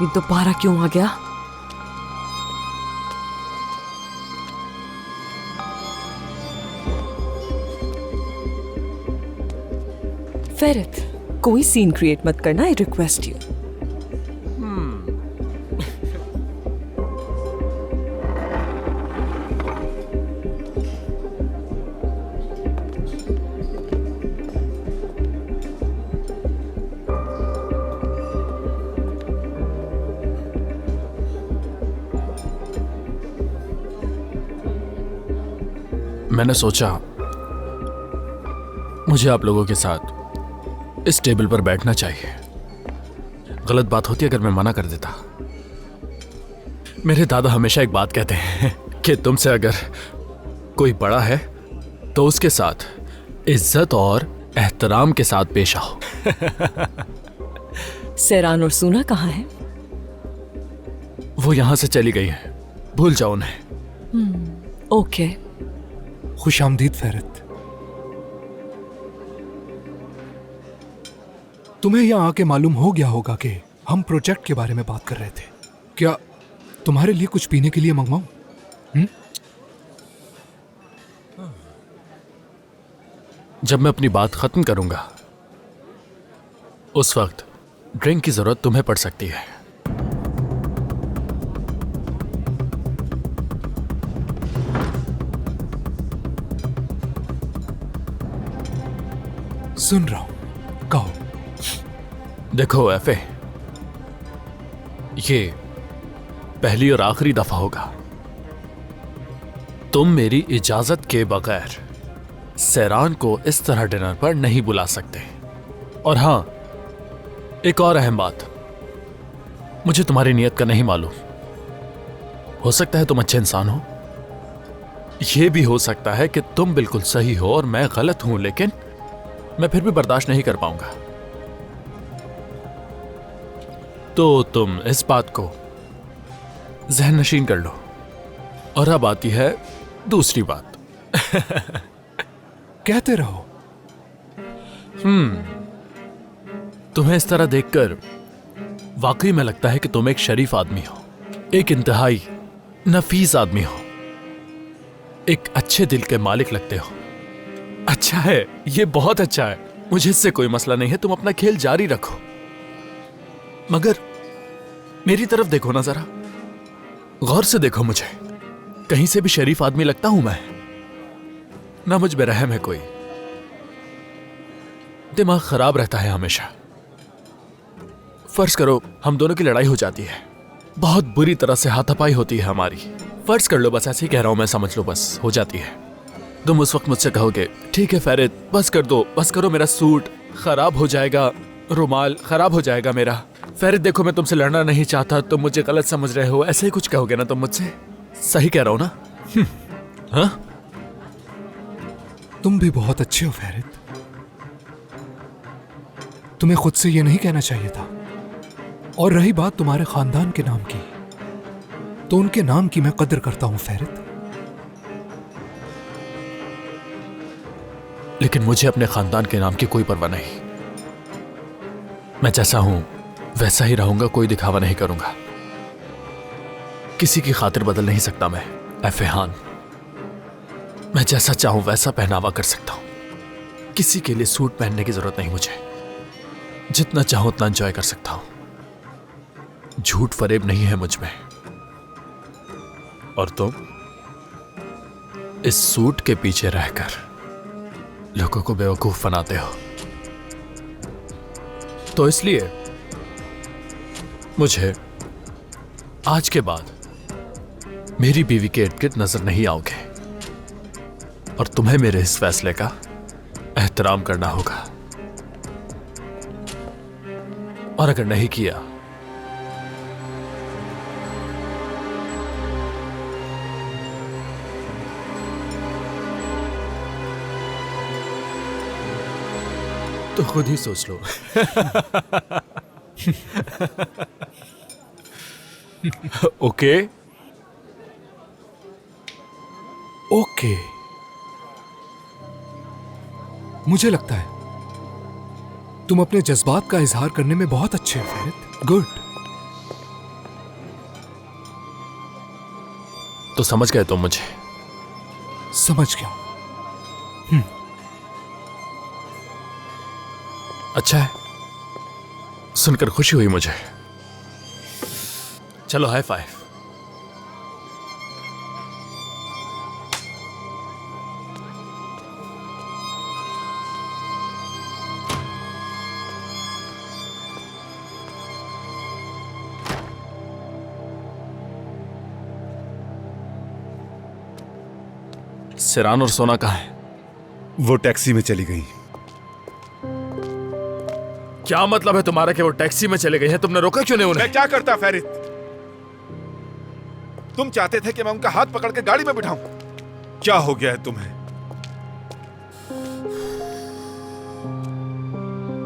ये दोबारा क्यों आ गया? फेरित, कोई सीन क्रिएट मत करना, आई रिक्वेस्ट यू। मैंने सोचा मुझे आप लोगों के साथ इस टेबल पर बैठना चाहिए। गलत बात होती अगर मैं मना कर देता। मेरे दादा हमेशा एक बात कहते हैं कि तुमसे अगर कोई बड़ा है तो उसके साथ इज्जत और एहतराम के साथ पेश आओ। सेरान और सूना कहाँ है? वो यहां से चली गई है, भूल जाओ उन्हें। ओके। खुश आमदीद फेरित। तुम्हें यहाँ आके मालूम हो गया होगा कि हम प्रोजेक्ट के बारे में बात कर रहे थे। क्या तुम्हारे लिए कुछ पीने के लिए मंगवाऊं? जब मैं अपनी बात खत्म करूंगा उस वक्त ड्रिंक की जरूरत तुम्हें पड़ सकती है। सुन रहा हूं, कहो। देखो एफे, ये पहली और आखिरी दफा होगा। तुम मेरी इजाजत के बगैर सेरान को इस तरह डिनर पर नहीं बुला सकते। और हां, एक और अहम बात, मुझे तुम्हारी नीयत का नहीं मालूम। हो सकता है तुम अच्छे इंसान हो, यह भी हो सकता है कि तुम बिल्कुल सही हो और मैं गलत हूं, लेकिन मैं फिर भी बर्दाश्त नहीं कर पाऊंगा। तो तुम इस बात को ज़हन नशीन कर लो। और अब आती है दूसरी बात। कहते रहो। तुम्हें इस तरह देखकर वाकई में लगता है कि तुम एक शरीफ आदमी हो, एक इंतहाई नफीस आदमी हो, एक अच्छे दिल के मालिक लगते हो। अच्छा है, ये बहुत अच्छा है, मुझे इससे कोई मसला नहीं है। तुम अपना खेल जारी रखो, मगर मेरी तरफ देखो ना जरा, गौर से देखो मुझे। कहीं से भी शरीफ आदमी लगता हूं मैं? ना मुझ में रहम है कोई, दिमाग खराब रहता है हमेशा। फर्ज करो हम दोनों की लड़ाई हो जाती है, बहुत बुरी तरह से हाथापाई होती है हमारी। फर्ज कर लो, बस ऐसे ही कह रहा हूं मैं, समझ लो, बस हो जाती है। तुम उस वक्त मुझसे कहोगे ठीक है फेरित, बस कर दो, बस करो, मेरा सूट खराब हो जाएगा, रुमाल खराब हो जाएगा मेरा। फेरित देखो, मैं तुमसे लड़ना नहीं चाहता, तुम मुझे गलत समझ रहे हो, ऐसे ही कुछ कहोगे ना तुम मुझसे? सही कह रहा हूं ना? हाँ, तुम भी बहुत अच्छे हो फेरित। तुम्हें खुद से यह नहीं कहना चाहिए था। और रही बात तुम्हारे खानदान के नाम की, तो उनके नाम की मैं कदर करता हूं फेरित। लेकिन मुझे अपने खानदान के नाम की कोई परवाह नहीं। मैं जैसा हूं वैसा ही रहूंगा, कोई दिखावा नहीं करूंगा। किसी की खातिर बदल नहीं सकता मैं एफेहान। मैं जैसा चाहूं वैसा पहनावा कर सकता हूं। किसी के लिए सूट पहनने की जरूरत नहीं मुझे। जितना चाहूं उतना एंजॉय कर सकता हूं। झूठ फरेब नहीं है मुझ में। और तुम इस सूट के पीछे रहकर लोगों को बेवकूफ बनाते हो। तो इसलिए मुझे आज के बाद मेरी बीवी के इर्द गिर्द नजर नहीं आओगे, और तुम्हें मेरे इस फैसले का एहतराम करना होगा। और अगर नहीं किया तो खुद ही सोच लो। ओके ओके, मुझे लगता है तुम अपने जज्बात का इजहार करने में बहुत अच्छे हो फेरित। गुड। तो समझ गए तुम मुझे। समझ गया। अच्छा है, सुनकर खुशी हुई मुझे। चलो हाई फाइव। सिरान और सोना कहाँ है? वो टैक्सी में चली गई। क्या मतलब है तुम्हारा कि वो टैक्सी में चले गए हैं? तुमने रोका क्यों नहीं उन्हें? मैं क्या करता फेरित? तुम चाहते थे कि मैं उनका हाथ पकड़ के गाड़ी में बिठाऊं। क्या हो गया है तुम्हें?